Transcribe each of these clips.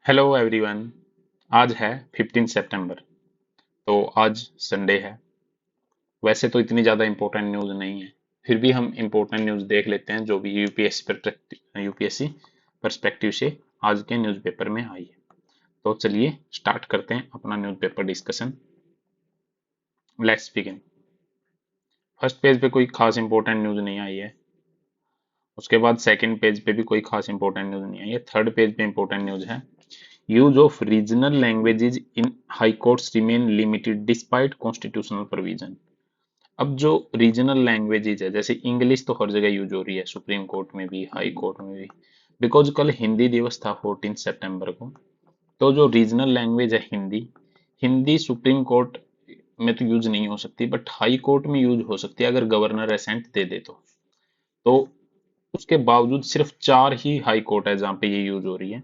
Hello everyone. आज है 15 सितंबर। तो आज संडे है। वैसे तो इतनी ज़्यादा इम्पोर्टेंट न्यूज़ नहीं है, फिर भी हम इम्पोर्टेंट न्यूज़ देख लेते हैं जो भी यूपीएससी परस्पेक्टिव से आज के न्यूज़पेपर में आई है। तो चलिए स्टार्ट करते हैं अपना newspaper discussion. Let's begin. First page पे कोई खास इंपॉर्टेंट न्यूज़ नहीं आई है। उसके बाद सेकंड पेज पे भी कोई खास इंपॉर्टेंट न्यूज़ नहीं आई है। थर्ड पेज पे इंपॉर्टेंट न्यूज़ है। Use of regional languages in high courts remain limited despite constitutional provision. अब जो रीजनल लैंग्वेजेज है, जैसे इंग्लिश तो हर जगह यूज हो रही है, सुप्रीम कोर्ट में भी, हाई कोर्ट में भी। बिकॉज कल हिंदी दिवस था 14 सितंबर को। तो जो रीजनल लैंग्वेज है हिंदी, हिंदी सुप्रीम कोर्ट में तो यूज नहीं हो सकती, बट हाई कोर्ट में यूज हो सकती है अगर गवर्नर एसेंट दे दे तो उसके बावजूद सिर्फ 4 ही हाई कोर्ट है जहाँ पे ये यूज हो रही है।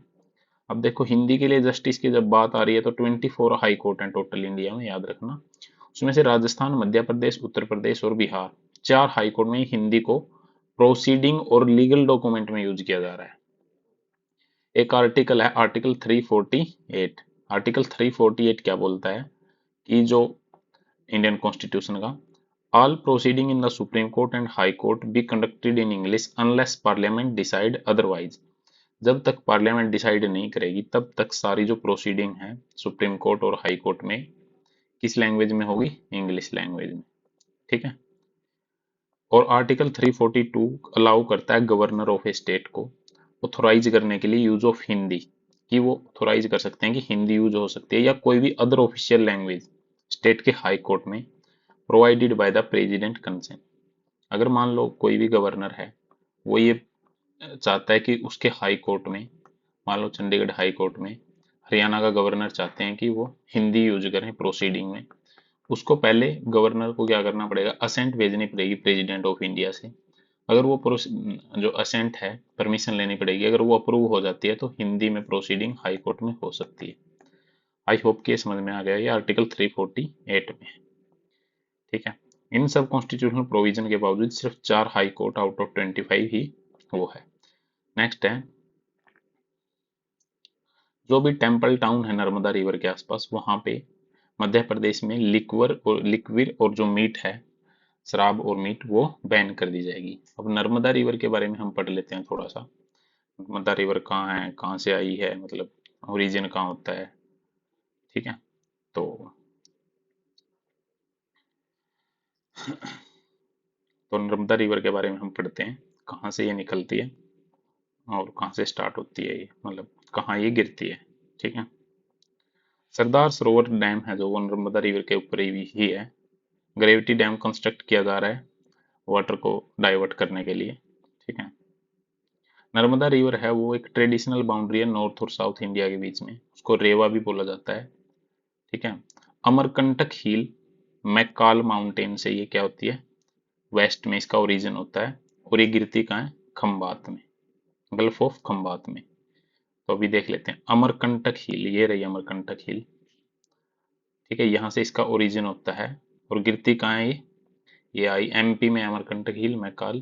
अब देखो, हिंदी के लिए जस्टिस की जब बात आ रही है तो 24 हाई कोर्ट है टोटल इंडिया में, याद रखना। उसमें से राजस्थान, मध्य प्रदेश, उत्तर प्रदेश और बिहार, 4 हाई कोर्ट में हिंदी को प्रोसीडिंग और लीगल डॉक्यूमेंट में यूज किया जा रहा है। एक आर्टिकल है, आर्टिकल 348। आर्टिकल 348 क्या बोलता है कि जो इंडियन कॉन्स्टिट्यूशन का, all proceeding in the supreme court and high court be conducted in English unless parliament decide otherwise. जब तक पार्लियामेंट डिसाइड नहीं करेगी तब तक सारी जो प्रोसीडिंग है सुप्रीम कोर्ट और हाई कोर्ट में किस लैंग्वेज में होगी? इंग्लिश लैंग्वेज में। ठीक है। और आर्टिकल 342 अलाउ करता है गवर्नर ऑफ ए स्टेट को ऑथोराइज करने के लिए यूज ऑफ हिंदी, कि वो ऑथोराइज कर सकते हैं कि हिंदी यूज हो सकती है या कोई भी अदर ऑफिशियल लैंग्वेज स्टेट के हाई कोर्ट में, provided by the president consent. अगर मान लो कोई भी गवर्नर है, वो ये चाहता है कि उसके हाई कोर्ट में, मान लो चंडीगढ़ हाई कोर्ट में हरियाणा का गवर्नर चाहते हैं कि वो हिंदी यूज करें प्रोसीडिंग में, उसको पहले गवर्नर को क्या करना पड़ेगा? असेंट भेजनी पड़ेगी प्रेसिडेंट ऑफ इंडिया से। अगर वो जो असेंट है, परमिशन लेनी पड़ेगी, अगर वो अप्रूव हो जाती है तो हिंदी में प्रोसीडिंग हाई कोर्ट में हो सकती है। आई होप कि ये समझ में आ गया, ये आर्टिकल 348 में। ठीक है। इन सब कॉन्स्टिट्यूशनल प्रोविजन के बावजूद सिर्फ 4 हाई कोर्ट आउट ऑफ 25 ही वो है। नेक्स्ट है, जो भी टेम्पल टाउन है नर्मदा रिवर के आसपास, वहां पे मध्य प्रदेश में लिक्विड और जो मीट है, शराब और मीट, वो बैन कर दी जाएगी। अब नर्मदा रिवर के बारे में हम पढ़ लेते हैं थोड़ा सा। नर्मदा रिवर कहाँ है, कहाँ से आई है, मतलब ओरिजिन कहाँ होता है। ठीक है। तो नर्मदा रिवर के बारे में हम पढ़ते हैं, कहाँ से ये निकलती है और कहाँ से स्टार्ट होती है, ये मतलब कहाँ ये गिरती है। ठीक है। सरदार सरोवर डैम है जो, वो नर्मदा रिवर के ऊपर ही है। ग्रेविटी डैम कंस्ट्रक्ट किया जा रहा है वाटर को डाइवर्ट करने के लिए। ठीक है। नर्मदा रिवर है वो एक ट्रेडिशनल बाउंड्री है नॉर्थ और साउथ इंडिया के बीच में, उसको रेवा भी बोला जाता है। ठीक है। अमरकंटक हिल मैकाल माउंटेन से ये क्या होती है? वेस्ट में इसका ओरिजिन होता है। और ये गिरती कहाँ है? खंबात में, गल्फ ऑफ खंबात में। तो अभी देख लेते हैं अमरकंटक हिल, ये रही अमरकंटक हिल। ठीक है, यहाँ से इसका ओरिजिन होता है। और गिरती कहाँ है ये आई एमपी में, अमरकंटक हिल, मैकाल।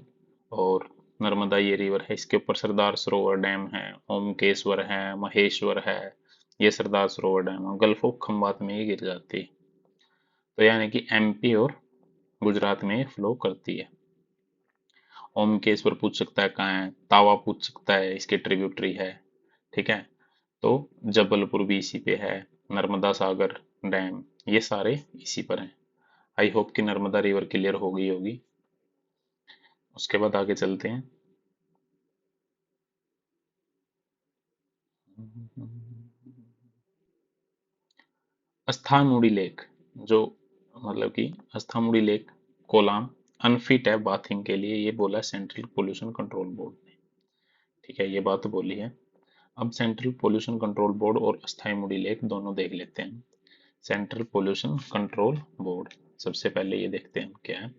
और नर्मदा ये रिवर है, इसके ऊपर सरदार सरोवर डैम है, ओमकेश्वर है, महेश्वर है। ये सरदार सरोवर डैम है, गल्फ ऑफ खंबात में ये गिर जाती है। तो यानी कि एमपी और गुजरात में ये फ्लो करती है। ओमकेश्वर पूछ सकता है कहाँ है, तावा पूछ सकता है, इसके ट्रिब्यूटरी है। ठीक है। तो जबलपुर भी इसी पे है, नर्मदा सागर डैम, ये सारे इसी पर हैं। आई होप कि नर्मदा रिवर क्लियर हो गई होगी। उसके बाद आगे चलते हैं। अस्थामुड़ी लेक, जो मतलब कि अस्थामुड़ी लेक कोलाम अनफिट है बाथिंग के लिए, ये बोला सेंट्रल पोल्यूशन कंट्रोल बोर्ड ने। ठीक है, ये बात बोली है। अब सेंट्रल पोल्यूशन कंट्रोल बोर्ड और अस्थाई मुड़ी लेक दोनों देख लेते हैं। सेंट्रल पोल्यूशन कंट्रोल बोर्ड, सबसे पहले ये देखते हैं क्या है।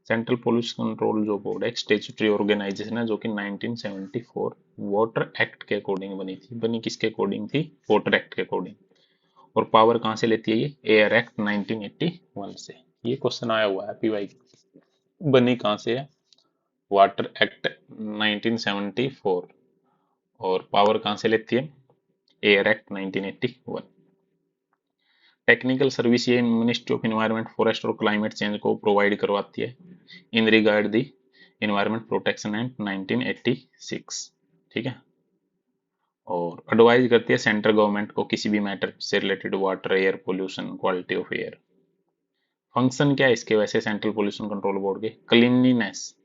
सेंट्रल पोल्यूशन कंट्रोल जो बोर्ड है, एक स्टेचुटरी ऑर्गेनाइजेशन है जो कि 1974 वाटर एक्ट के अकॉर्डिंग बनी थी। बनी किसके अकॉर्डिंग थी? वाटर एक्ट के अकॉर्डिंग। और पावर कहाँ से लेती है ये? एयर एक्ट 1981 से। ये क्वेश्चन आया हुआ है पीवाई। बनी कहाँ से है? Water act 1974। और पावर कहाँ से लेती है? Air act 1981। टेक्निकल सर्विस ये मिनिस्ट्री ऑफ इन्वायरमेंट, फॉरेस्ट और क्लाइमेट चेंज को प्रोवाइड करवाती है in regard the environment protection act 1986। ठीक है। और एडवाइज करती है सेंट्रल गवर्नमेंट को किसी भी मैटर से related, water, air pollution, quality of air. Function क्या है इसके वैसे सेंट्रल पोल्यूशन कंट्रोल बोर्ड के? क्लीनलीनेस,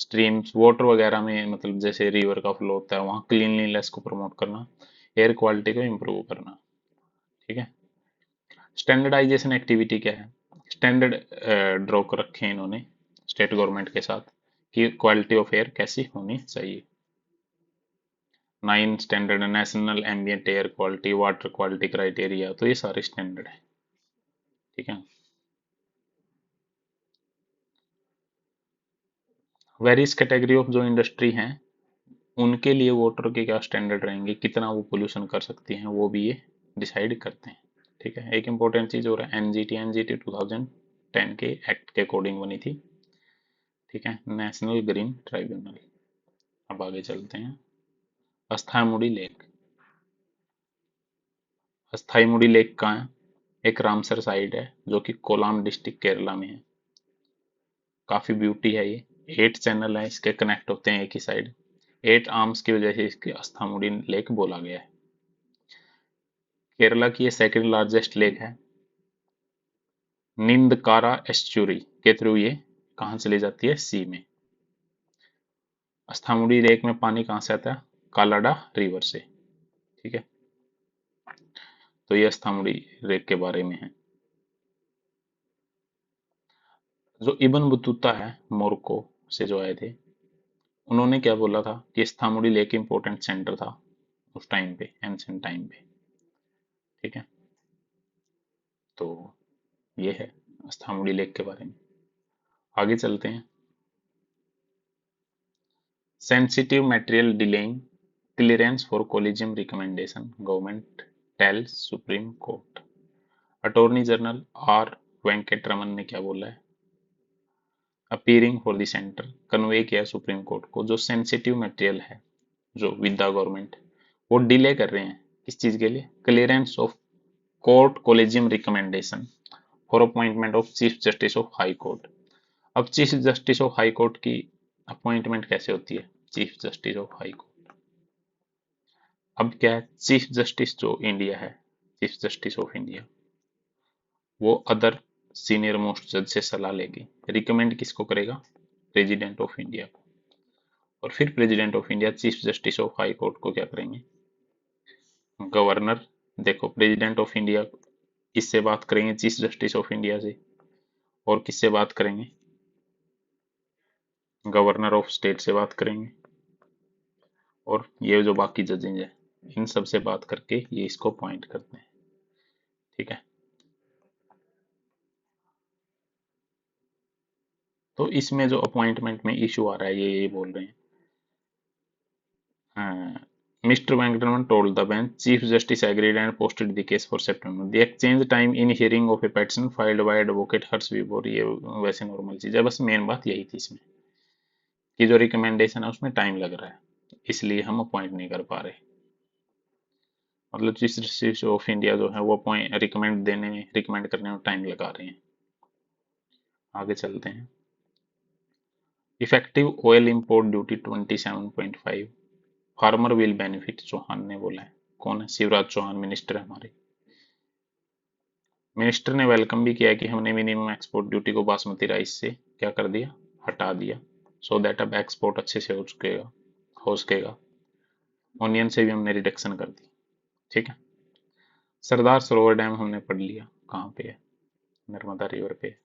स्ट्रीम्स, वाटर वगैरह में, मतलब जैसे रिवर का फ्लो होता है वहाँ क्लीनलीनेस को प्रमोट करना, एयर क्वालिटी को इम्प्रूव करना। ठीक है। स्टैंडर्डाइजेशन एक्टिविटी क्या है? स्टैंडर्ड ड्रॉ कर रखे हैं इन्होंने स्टेट गवर्नमेंट के साथ कि क्वालिटी ऑफ एयर कैसी होनी चाहिए। 9 standard, national ambient air quality, water quality criteria, तो ये सारे स्टैंडर्ड है। ठीक है। वेरियस कैटेगरी ऑफ जो इंडस्ट्री हैं उनके लिए वाटर के क्या स्टैंडर्ड रहेंगे, कितना वो पोल्यूशन कर सकती हैं, वो भी ये डिसाइड करते हैं। ठीक है। एक इंपॉर्टेंट चीज हो रहा है एनजीटी 2010 के एक्ट के अकॉर्डिंग बनी थी। ठीक है। National green tribunal. अब आगे चलते हैं। अस्थाईमुड़ी लेक। अस्थाईमुड़ी लेक कहाँ है? एक रामसर साइड है जो कि कोलाम डिस्ट्रिक्ट केरला में है। काफी ब्यूटी है ये। 8 चैनल है इसके, कनेक्ट होते हैं एक ही साइड। 8 आर्म्स की वजह से इसके अस्थामुड़ी लेक बोला गया है। केरला की ये सेकंड लार्जेस्ट लेक है। निंदकारा एस्चुरी के थ्रू ये कहां चली जाती है? सी में। अस्थामुड़ी लेक में पानी कहां से आता है? कालाडा रिवर से। ठीक है। तो ये अस्थामुड़ी लेक के बारे में है। जो इब्न बतूता है मोरक्को से जो आए थे, उन्होंने क्या बोला था कि अस्थामुड़ी लेक इंपॉर्टेंट सेंटर था उस टाइम पे, एंशिएंट टाइम पे। ठीक है। तो ये है अस्थामुड़ी लेक के बारे में। आगे चलते हैं। Sensitive material delaying clearance for collegium recommendation, government tells Supreme Court. Attorney general R Venkataraman ने क्या बोला है? Appearing for the centre, convey किया सुप्रीम कोर्ट को, जो सेंसिटिव मटेरियल है जो विद द गवर्नमेंट वो डिले कर रहे हैं किस चीज के लिए? Clearance of court collegium recommendation for appointment of chief justice of high court. अब chief justice of high court की अपॉइंटमेंट कैसे होती है? Chief justice of high court, अब क्या है, चीफ जस्टिस जो इंडिया है, चीफ जस्टिस ऑफ इंडिया, वो अदर सीनियर मोस्ट जज से सलाह लेगी। रिकमेंड किसको करेगा? प्रेसिडेंट ऑफ इंडिया को। और फिर president of India chief justice of high court को क्या करेंगे? गवर्नर। देखो, प्रेसिडेंट ऑफ इंडिया इससे बात करेंगे चीफ जस्टिस ऑफ इंडिया से, और किससे बात करेंगे? गवर्नर ऑफ स्टेट से बात करेंगे। और ये जो बाकी जजेज हैं इन सब से बात करके ये इसको अपॉइंट करते हैं। ठीक है। तो इसमें जो अपॉइंटमेंट में इशू आ रहा है ये बोल रहे हैं, mister Venkataraman told the bench chief justice agreed and posted the case for September, the exchange time in hearing of a petition filed by advocate Harsh Vibhor. ये वैसे नॉर्मल चीज है, बस मेन बात यही थी इसमें कि जो रिकमेंडेशन है उसमें टाइम लग रहा है, इसलिए हम अपॉइंट नहीं कर पा रहे। मतलब चीफ जस्टिस ऑफ इंडिया जो है वो अपॉइंट रिकमेंड करने में टाइम लगा रहे हैं। आगे चलते हैं। Effective oil import duty 27.5, farmer will benefit, Chauhan ने बोला है। कौन है? शिवराज चौहान मिनिस्टर है हमारे। मिनिस्टर ने वेलकम भी किया है कि हमने मिनिमम एक्सपोर्ट ड्यूटी को बासमती राइस से क्या कर दिया? हटा दिया, सो दैट अब एक्सपोर्ट अच्छे से हो सकेगा। ऑनियन से भी हमने रिडक्शन कर दी। ठीक है। सरदार सरोवर डैम हमने पढ़ लिया, कहाँ पे है? नर्मदा रिवर पे।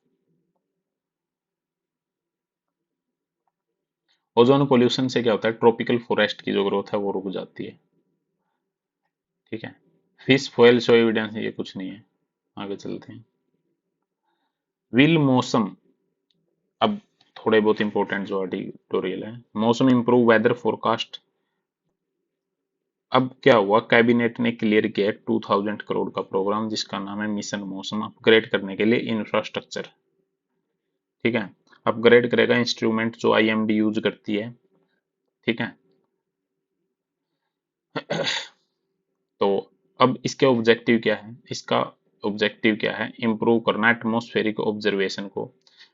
ओजोन पोल्यूशन से क्या होता है? ट्रॉपिकल फॉरेस्ट की जो ग्रोथ है वो रुक जाती है। ठीक है। फिश फॉयल शो एविडेंस, ये कुछ नहीं है। आगे चलते हैं। विल मौसम, अब थोड़े बहुत इंपॉर्टेंट जो एडिटोरियल है, मौसम इंप्रूव वेदर फोरकास्ट। अब क्या हुआ, कैबिनेट ने क्लियर किया 2000 करोड़ का प्रोग्राम जिसका नाम है मिशन मौसम, अपग्रेड करने के लिए इंफ्रास्ट्रक्चर। ठीक है। अपग्रेड करेगा इंस्ट्रूमेंट जो आईएमडी यूज करती है। ठीक है। तो अब इसके ऑब्जेक्टिव क्या है, इसका ऑब्जेक्टिव क्या है, इंप्रूव करना एटमॉस्फेरिक ऑब्जर्वेशन को,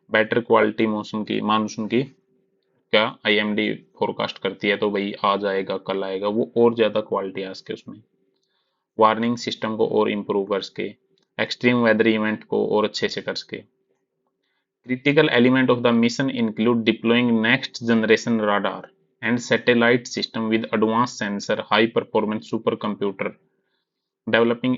बेटर क्वालिटी मौसम की मानसून की क्या आईएमडी फोरकास्ट करती है, तो भाई आज आएगा कल आएगा, वो और ज्यादा क्वालिटी आ सके उसमें, वार्निंग सिस्टम को और इम्प्रूव कर सके, एक्सट्रीम वेदर इवेंट को और अच्छे से कर सके। Critical element of the mission include deploying next generation radar and satellite system with advanced sensor, high performance supercomputer, developing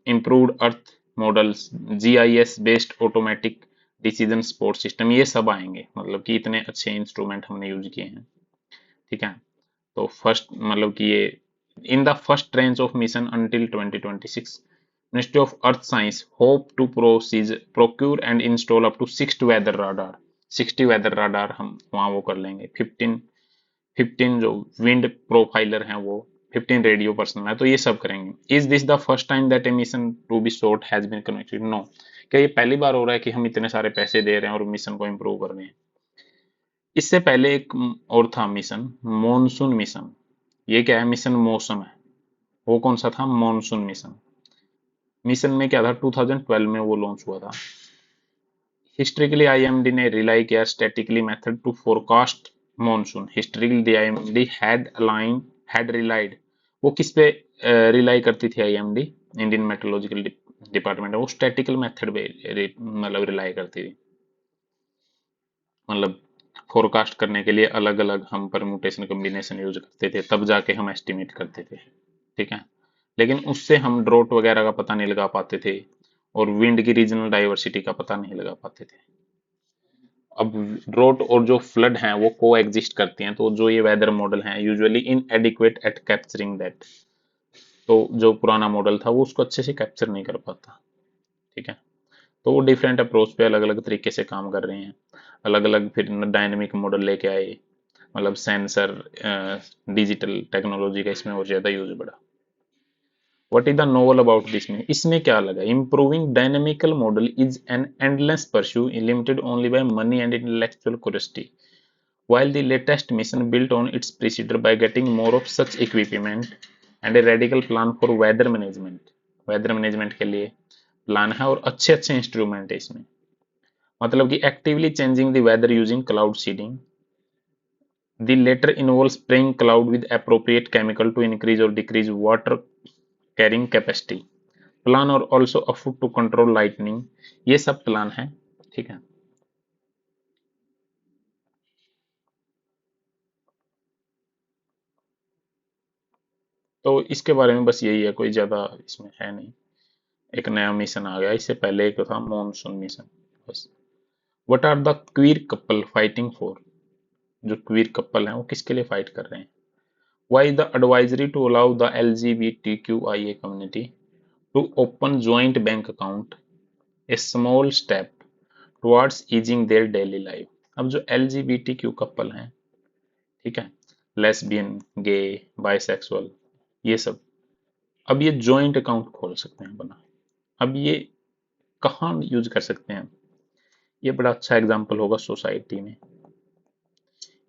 improved earth models, GIS based automatic decision support system, ये सब आएंगे, मतलब कि इतने अच्छे इंस्ट्रूमेंट हमने यूज किए हैं। ठीक है, तो फर्स्ट मतलब कि ये in the first range of mission until 2026 Ministry of Earth Science hope to procure and install up to 60 weather radar, 60 weather radar हम वहाँ वो कर लेंगे, 15 जो विंड प्रोफाइलर हैं वो, 15 रेडियो पर्सन है, तो ये सब करेंगे। Is this the first time that a mission to be shot has been connected? No. क्या ये पहली बार हो रहा है कि हम इतने सारे पैसे दे रहे हैं और मिशन को इम्प्रूव कर रहे हैं? इससे पहले एक और था मिशन, मॉनसून मिशन। ये क्या है, मिशन मौसम है। वो कौन सा था, मॉनसून मिशन। मिशन में क्या था, 2012 में वो लॉन्च हुआ था। हिस्ट्रिकली आईएमडी ने रिलाई किया statically method to forecast monsoon. Historically IMD had relied, वो किस पे रिलाई करती थी आईएमडी, इंडियन मेट्रोलॉजिकल डिपार्टमेंट, वो स्टैटिकल मेथड पे मतलब रिलाई करती थी। मतलब फोरकास्ट करने के लिए अलग अलग हम परम्यूटेशन कॉम्बिनेशन यूज करते थे, तब जाके हम एस्टिमेट करते थे। ठीक है, लेकिन उससे हम ड्रॉट वगैरह का पता नहीं लगा पाते थे और विंड की रीजनल डाइवर्सिटी का पता नहीं लगा पाते थे। अब ड्रॉट और जो फ्लड हैं वो को एग्जिस्ट करती हैं, तो जो ये वेदर मॉडल हैं usually inadequate at capturing that, तो जो पुराना मॉडल था वो उसको अच्छे से कैप्चर नहीं कर पाता। ठीक है, तो वो डिफरेंट अप्रोच पे अलग अलग तरीके से काम कर रहे हैं, अलग अलग फिर डायनेमिक मॉडल लेके आए, मतलब सेंसर डिजिटल टेक्नोलॉजी का इसमें और ज्यादा यूज बढ़ा। What is the novel about this में, इसमें क्या लगा, improving dynamical model is an endless pursuit limited only by money and intellectual curiosity, while the latest mission built on its precedent by getting more of such equipment and a radical plan for weather management। weather management के लिए plan है और अच्छे अच्छे instrument है इसमें, मतलब कि actively changing the weather using cloud seeding. The latter involves spraying cloud with appropriate chemical to increase or decrease water carrying capacity। Plan और also afford to control lightning, ये सब प्लान है। ठीक है, तो इसके बारे में बस यही है, कोई ज्यादा इसमें है नहीं। एक नया मिशन आ गया, इससे पहले एक था मॉनसून मिशन बस। What are the queer couple fighting for, जो क्वीर कपल हैं वो किसके लिए फाइट कर रहे हैं? Why is the advisory to allow the LGBTQIA community to open joint bank account a small step towards easing their daily life. अब जो LGBTQ कपल हैं, ठीक है, लेस्बियन, गे, बाइसेक्सुअल, ये सब अब ये जॉइंट अकाउंट खोल सकते हैं अपना। अब ये कहाँ यूज कर सकते हैं, ये बड़ा अच्छा एग्जांपल होगा सोसाइटी में,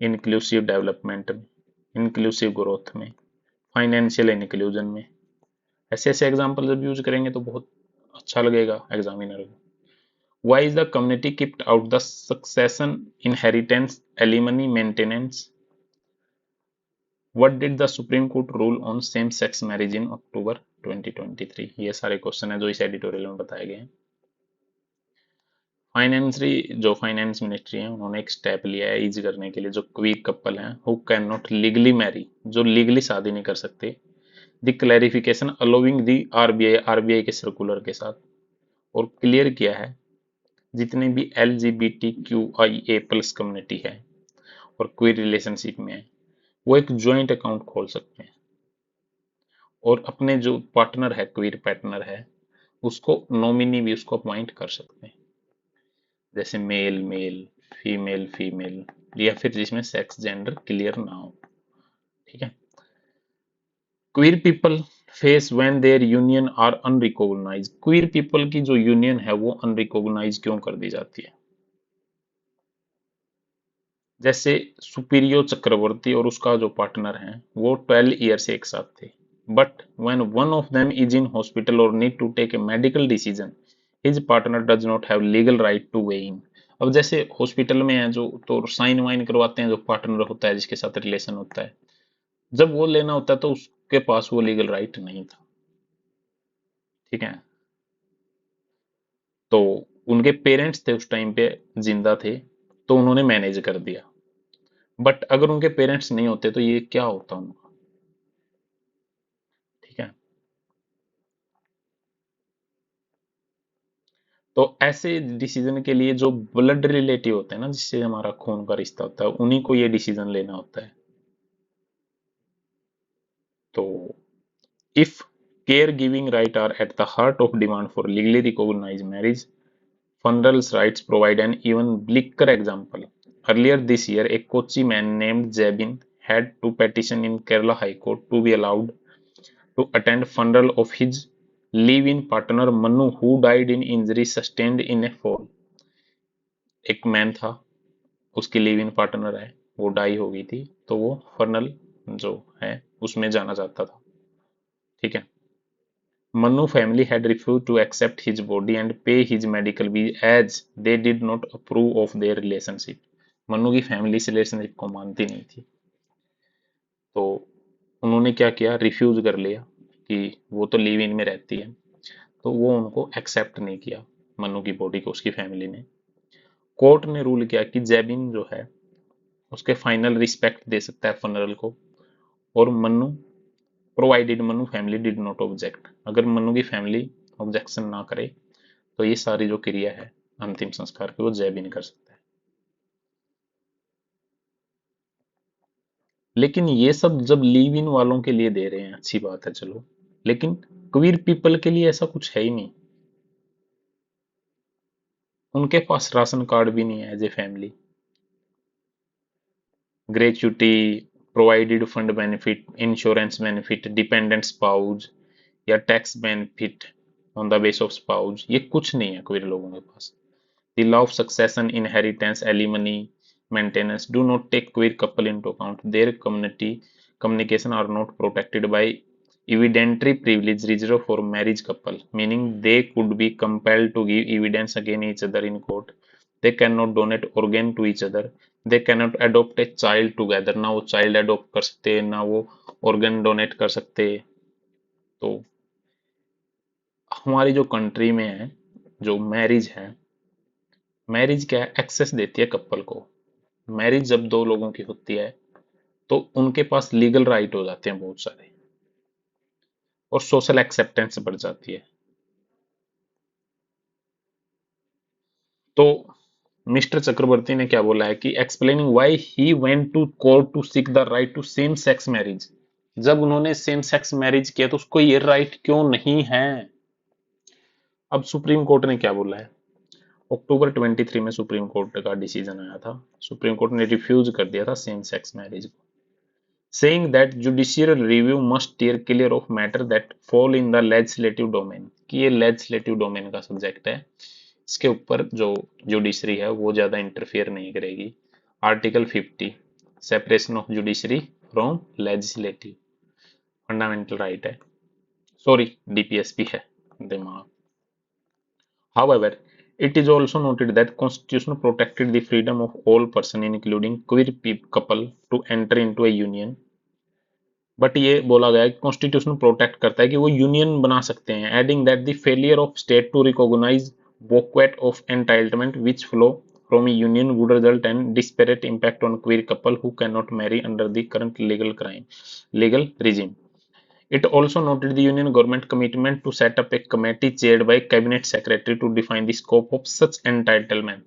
इंक्लूसिव डेवलपमेंट में, इंक्लूसिव ग्रोथ में, फाइनेंशियल इंक्लूजन में। ऐसे ऐसे एग्जांपल जब यूज करेंगे तो बहुत अच्छा लगेगा एग्जामिनर को। Why is the community kept out the succession inheritance alimony maintenance? What did the Supreme Court rule on same-sex marriage in October 2023? ये सारे क्वेश्चन है जो इस एडिटोरियल में बताए गए हैं। जो फाइनेंस मिनिस्ट्री है उन्होंने एक स्टेप लिया है इजी करने के लिए, जो क्वीर कपल हैं who can not legally marry, जो लीगली शादी नहीं कर सकते, the clarification allowing the RBI के सर्कुलर के साथ, और क्लियर किया है जितने भी LGBTQIA+ कम्युनिटी है और क्वीर रिलेशनशिप में है वो एक ज्वाइंट अकाउंट खोल सकते हैं और अपने जो पार्टनर है, क्वीर पार्टनर है, उसको नॉमिनी भी उसको अपॉइंट कर सकते हैं, जैसे मेल मेल, फीमेल फीमेल, या फिर जिसमें सेक्स जेंडर क्लियर ना हो। ठीक है, queer people face when their union are unrecognise. Queer people की जो यूनियन है वो अनरिकॉग्नाइज क्यों कर दी जाती है? जैसे सुपीरियो चक्रवर्ती और उसका जो पार्टनर है वो 12 ईयर से एक साथ थे, but when one of them is in hospital or need to take a medical decision, his partner does not have legal right to weigh in. अब जैसे हॉस्पिटल में है जो, तो साइन वाइन करवाते हैं जो पार्टनर होता है जिसके साथ रिलेशन होता है, जब वो लेना होता है तो उसके पास वो लीगल राइट नहीं था। ठीक है, तो उनके पेरेंट्स थे उस टाइम पे, जिंदा थे, तो उन्होंने मैनेज कर दिया। बट अगर उनके पेरेंट्स नहीं होते तो ये क्या होता उनका। ठीक है, तो ऐसे डिसीजन के लिए जो ब्लड रिलेटिव होते हैं ना, जिससे हमारा खून का रिश्ता होता है, उन्हीं को ये डिसीजन लेना होता है। तो if care giving right are at the heart of demand for legally recognise marriage, funerals rights provide an even bleaker example. Earlier this year, a Kochi man named Jabin had to petition in Kerala High Court to be allowed to attend funeral of his live-in partner Manu, who died in injuries sustained in a fall. एक man था, उसकी live in partner है, वो die हो गई थी, तो वो फर्नल जो है उसमें जाना चाहता था। ठीक है, Manu family had refused to accept his body and pay his medical bill as they did not approve of their relationship. Mannu की फैमिली इस रिलेशनशिप को मानती नहीं थी, तो उन्होंने क्या किया, रिफ्यूज कर लिया कि वो तो लिव इन में रहती है, तो वो उनको एक्सेप्ट नहीं किया मन्नू की बॉडी को उसकी फैमिली ने। कोर्ट ने रूल किया कि जैबिन जो है उसके फाइनल रिस्पेक्ट दे सकता है फनरल को, और Mannu provided Mannu family did not object, अगर मन्नू की फैमिली ऑब्जेक्शन ना करे तो ये सारी जो क्रिया है अंतिम संस्कार की वो जय भी नहीं कर सकता है। लेकिन ये सब जब लिव इन वालों के लिए दे रहे हैं अच्छी बात है, चलो, लेकिन क्वीर पीपल के लिए ऐसा कुछ है ही नहीं, उनके पास राशन कार्ड भी नहीं है as a family. Gratuity, provided fund benefit, insurance benefit, dependent spouse या tax benefit on the base of spouse, ये कुछ नहीं है क्वीर लोगों के पास। The law of succession, inheritance, alimony, maintenance do not take queer couple into account. Their communication are not protected by evidentiary privilege reserved for marriage couple, meaning they could be compelled to give evidence against each other in court. They cannot donate organ to each other. They cannot adopt a child together. ना वो child adopt कर सकते, ना वो organ donate कर सकते। तो हमारी जो कंट्री में है, जो मैरिज है, मैरिज क्या है, एक्सेस देती है कपल को। मैरिज जब दो लोगों की होती है तो उनके पास लीगल राइट हो जाते हैं बहुत सारे, और सोशल एक्सेप्टेंस बढ़ जाती है। तो मिस्टर चक्रवर्ती ने क्या बोला है कि explaining why he went to court to seek the right to same sex marriage, जब उन्होंने सेम सेक्स मैरिज किया तो उसको ये राइट क्यों नहीं है। अब सुप्रीम कोर्ट ने क्या बोला है, अक्टूबर 23 में सुप्रीम कोर्ट का डिसीजन आया था, सुप्रीम कोर्ट ने रिफ्यूज कर दिया था सेम सेक्स मैरिज को, saying that judicial review must steer clear of matter that fall in the legislative domain, कि ये legislative domain का सब्जेक्ट है, इसके ऊपर जो जुडिशरी है वो ज्यादा इंटरफियर नहीं करेगी। Article 50, separation of judiciary from legislative, fundamental right है, सॉरी डीपीएसपी है, दिमाग। However, it is also noted that Constitution protected the freedom of all person including queer couple to enter into a union, but ये बोला गया है कि constitution protect करता है कि वो यूनियन बना सकते हैं, adding that the failure of state to recognise bouquet of entitlement which flow from a union would result and disparate impact on queer couple who can not marry under the current legal regime. It also noted the union government commitment to set up a committee chaired by cabinet secretary to define the scope of such entitlement.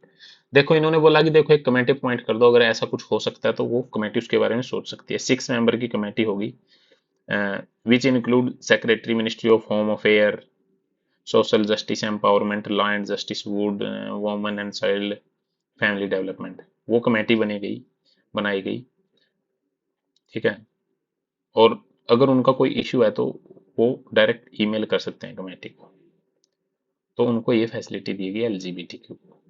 देखो इन्होंने बोला कि देखो एक committee appoint कर दो, अगर ऐसा कुछ हो सकता है तो वो कमेटी उसके बारे में सोच सकती है। 6 मेंबर की कमेटी होगी, which include secretary, ministry of home affair, social justice empowerment, law and justice, wood, women and child, family development, वो कमेटी बनाई गई। ठीक है, और अगर उनका कोई इश्यू है तो वो डायरेक्ट ईमेल कर सकते हैं कमेटी को, तो उनको ये फैसिलिटी दी गई एलजीबीटीक्यू को।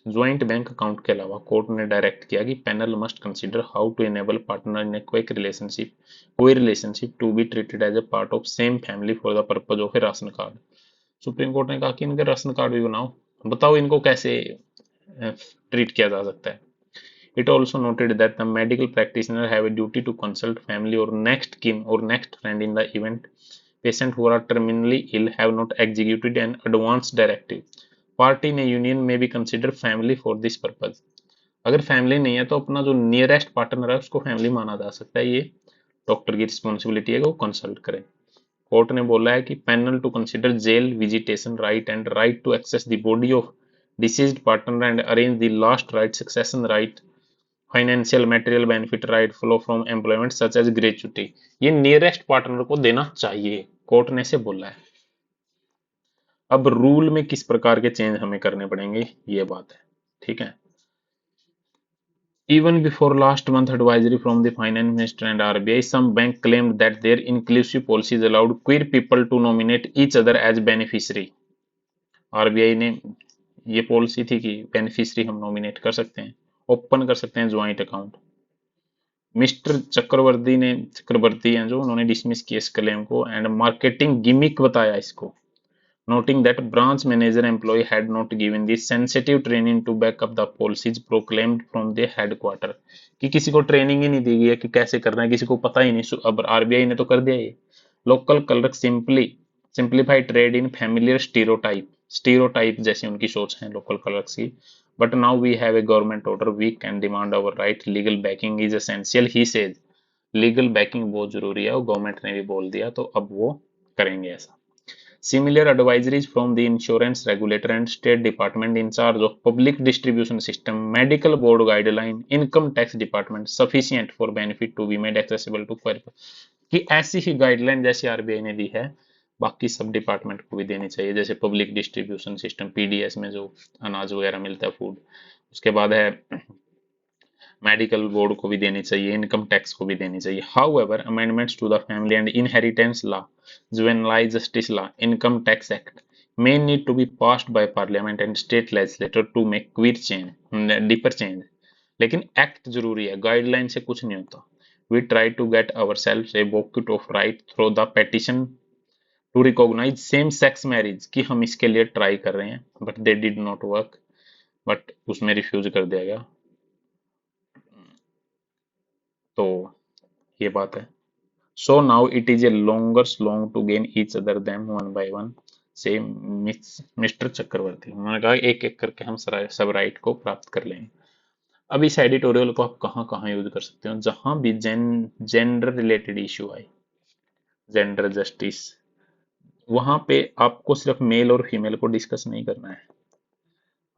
ज्वाइंट बैंक अकाउंट के अलावा कोर्ट ने डायरेक्ट किया कि panel must consider how to enable partner in a quick relationship कोई relationship to be treated as a part of same family for the purpose of a ration card. Supreme Court ने कहा कि इनके ration card भी बनाओ, बताओ इनको कैसे ट्रीट किया जा सकता है। It also noted that the medical practitioner have a duty to consult family or next kin or next friend in the event patients who are terminally ill have not executed an advance directive. Party in a union may be considered family for this purpose. अगर family नहीं है तो अपना जो nearest partner है उसको family माना जा सकता है। ये डॉक्टर की रिस्पॉन्सिबिलिटी है कि वो कंसल्ट करे। कोर्ट ने बोला है कि panel to consider jail visitation right and right to access the body of deceased partner and arrange the last rite succession right financial material benefit right flow from employment such as gratuity, ये nearest partner को देना चाहिए, court ने से बोला है। अब rule में किस प्रकार के चेंज हमें करने पड़ेंगे ये बात है, ठीक है। Even before last month advisory from the finance minister and RBI, some bank claimed that their inclusive policies allowed queer people to nominate each other as beneficiary. RBI ने ये पॉलिसी थी कि बेनिफिशियरी हम नॉमिनेट कर सकते हैं, open कर सकते हैं ज्वाइंट अकाउंट। मिस्टर चक्रवर्ती हैं जो, उन्होंने डिसमिस किया इस क्लेम को एंड मार्केटिंग गिमिक बताया इसको, noting that branch manager employ had not given the sensitive training to back up the policies proclaimed from the headquarter, कि किसी को ट्रेनिंग ही नहीं दी गई है कि कैसे करना है, किसी को पता ही नहीं। अब आरबीआई ने तो कर दिया ये। Local clerk simplify trade in familiar stereotype जैसी उनकी सोच है लोकल क्लर्क्स की। But now we have a government order, we can demand our right, legal backing is essential he says. Legal backing बहुत जरूरी है और गवर्नमेंट ने भी बोल दिया, तो अब वो करेंगे ऐसा। Similar advisories from the insurance regulator and state department in charge of public distribution system, medical board guideline, income tax department sufficient for benefit to be made accessible to कि ऐसी ही गाइडलाइन जैसी आरबीआई ने दी है बाकी सब department को भी देनी चाहिए, जैसे पब्लिक डिस्ट्रीब्यूशन सिस्टम पीडीएस में जो अनाज वगैरह मिलता है फूड, उसके बाद है मेडिकल बोर्ड को भी देनी चाहिए, इनकम टैक्स को भी देनी चाहिए। However amendments to the family and inheritance law, juvenile justice law, income tax act may need to be passed by parliament and state legislature to make deeper change। लेकिन act जरूरी है, guideline से कुछ नहीं होता। We try to get ourselves a bucket of right through the petition to recognize same sex marriage, कि हम इसके लिए ट्राई कर रहे हैं but they did not work, but उसमें रिफ्यूज कर दिया गया। तो ये बात है। So now it is a longer slog to gain each other them one by one, से मिस्टर चक्रवर्ती उन्होंने कहा एक एक करके हम सब राइट को प्राप्त कर लेंगे। अब इस एडिटोरियल को आप कहाँ कहाँ यूज कर सकते हो, जहां भी जेंडर रिलेटेड इश्यू आए, जेंडर जस्टिस, वहां पे आपको सिर्फ मेल और फीमेल को डिस्कस नहीं करना है,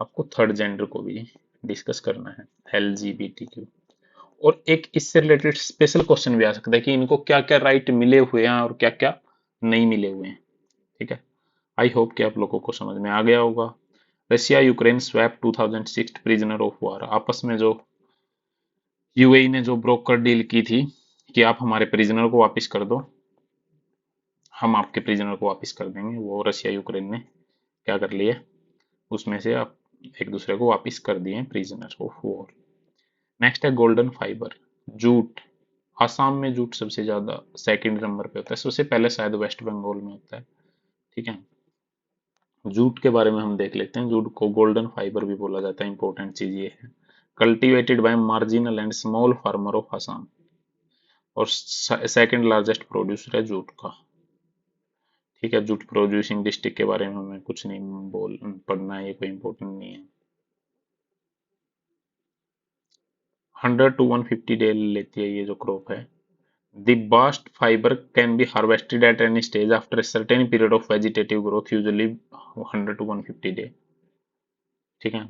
आपको थर्ड जेंडर को भी डिस्कस करना है, LGBTQ। और एक इससे रिलेटेड स्पेशल क्वेश्चन भी आ सकता है कि इनको क्या क्या राइट मिले हुए हैं और क्या क्या नहीं मिले हुए हैं, ठीक है। आई होप कि आप लोगों को समझ में आ गया होगा। Russia Ukraine swap 2006 prisoner of war, आपस में जो यूएई ने जो ब्रोकर डील की थी कि आप हमारे प्रिजनर को वापस कर दो, हम आपके प्रिजनर को वापस कर देंगे, वो रशिया यूक्रेन ने क्या कर लिया, उसमें से आप एक दूसरे को वापस कर दिए प्रिजनर ऑफ वॉर। नेक्स्ट है गोल्डन फाइबर, जूट। आसाम में जूट सबसे ज्यादा सेकंड नंबर पे होता है, सबसे पहले शायद वेस्ट बंगाल में होता है, ठीक है। जूट के बारे में हम देख लेते हैं, जूट को गोल्डन फाइबर भी बोला जाता है। इंपॉर्टेंट चीज ये है, cultivated by marginal and small farmer of Assam, और सेकंड लार्जेस्ट प्रोड्यूसर है जूट का, ठीक है। जूट प्रोड्यूसिंग डिस्ट्रिक्ट के बारे में हमें कुछ नहीं पढ़ना है, ये कोई इंपॉर्टेंट नहीं है। 100 to 150 डे लेती है ये जो क्रॉप है। The bast fiber can be harvested at any stage after a certain period of vegetative growth, usually 100 to 150 day, ठीक है।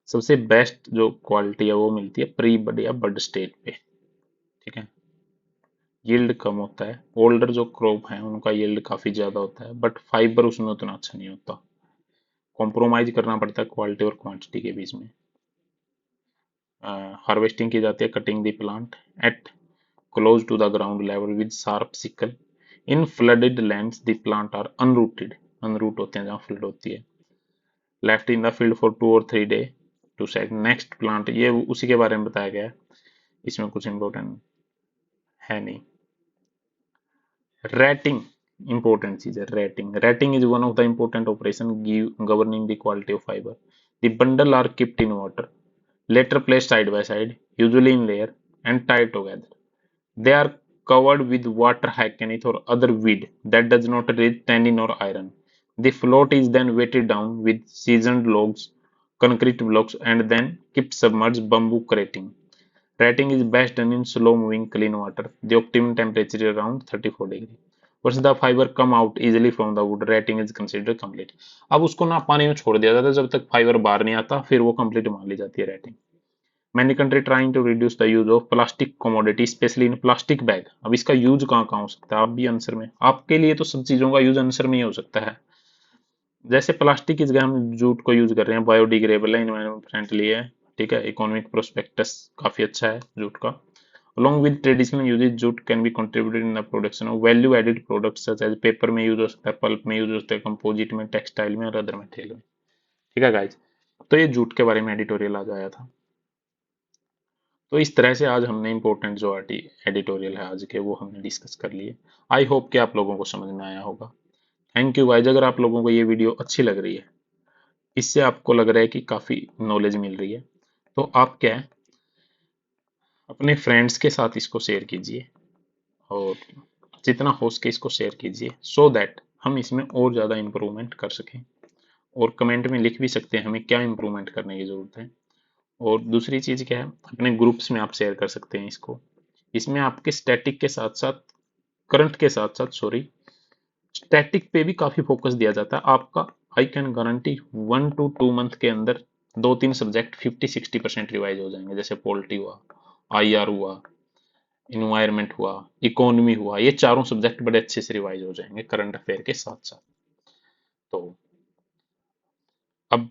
सबसे बेस्ट जो क्वालिटी है वो मिलती है प्री बड या बड स्टेज पे, ठीक है। यील्ड कम होता है, ओल्डर जो क्रॉप है उनका यील्ड काफी ज्यादा होता है, बट फाइबर उसमें उतना अच्छा नहीं होता, कॉम्प्रोमाइज करना पड़ता है क्वालिटी और क्वांटिटी के बीच में। हार्वेस्टिंग की जाती है cutting the plant at close to the ground level with sharp sickle. In flooded lands the plant are unrooted, unroot होते हैं जहाँ फ्लड होती है। Left in the field for 2 or 3 day to set next plant, ये उसी के बारे में बताया गया है, इसमें कुछ इंपॉर्टेंट है नहीं। रेटिंग इंपॉर्टेंट चीज है। Retting is one of the important operation governing the quality of fibre. The bundle are kept in water, later placed side by side, usually in layer, and tied together. They are covered with water hyacinth or other weed that does not release tannin or iron. The float is then weighted down with seasoned logs, concrete blocks, and then kept submerged bamboo crating. Ratting is best done in slow moving clean water. The optimum temperature is around 34 degree. Once the fiber come out easily from the wood, ratting is considered complete. अब उसको ना पानी में छोड़ दिया जाता है जब तक फाइबर बाहर नहीं आता, फिर वो कंप्लीट मान ली जाती है rating. Many country trying to reduce the use of plastic commodity, especially in plastic bag. अब इसका यूज कहाँ कहाँ हो सकता है, आप भी आंसर में, आपके लिए तो सब चीजों का यूज आंसर में ही हो सकता है। जैसे प्लास्टिक की जगह हम जूट को यूज कर रहे हैं, बायोडिग्रेडेबल है, इन्वायरमेंट फ्रेंडली है, ठीक है, इकोनॉमिक प्रोस्पेक्टस काफी अच्छा है जूट का। Along with traditional uses, jute can be contributed in the production of value-added products such as paper में यूज हो सकता है, पल्प में यूज हो सकता है, कंपोजिट में, टेक्सटाइल में और अदर मटेरियल में। ठीक है गाइज, तो ये जूट के बारे में एडिटोरियल आज आया था। तो इस तरह से आज हमने इंपॉर्टेंट जो एडिटोरियल है आज के वो हमने डिस्कस कर लिए। आई होप कि आप लोगों को समझ में आया होगा। Thank you guys. अगर आप लोगों को ये वीडियो अच्छी लग रही है, इससे आपको लग रहा है कि काफी नॉलेज मिल रही है, तो आप क्या है अपने फ्रेंड्स के साथ इसको शेयर कीजिए और जितना हो सके इसको शेयर कीजिए, सो दैट हम इसमें और ज़्यादा इम्प्रूवमेंट कर सकें। और कमेंट में लिख भी सकते हैं हमें क्या इम्प्रूवमेंट करने की ज़रूरत है। और दूसरी चीज़ क्या है, अपने ग्रुप्स में आप शेयर कर सकते हैं इसको। इसमें आपके स्टैटिक के साथ साथ, करंट के साथ साथ, सॉरी, स्टैटिक पे भी काफ़ी फोकस दिया जाता है आपका। I can guarantee 1 to 2 month के अंदर 2-3 सब्जेक्ट 50-60% रिवाइज हो जाएंगे। जैसे पॉलिटी हुआ, IR हुआ, इन्वायरमेंट हुआ, इकोनॉमी हुआ, ये चारों सब्जेक्ट बड़े अच्छे से रिवाइज हो जाएंगे करंट अफेयर के साथ साथ। तो अब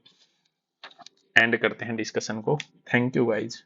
एंड करते हैं डिस्कशन को। Thank you guys.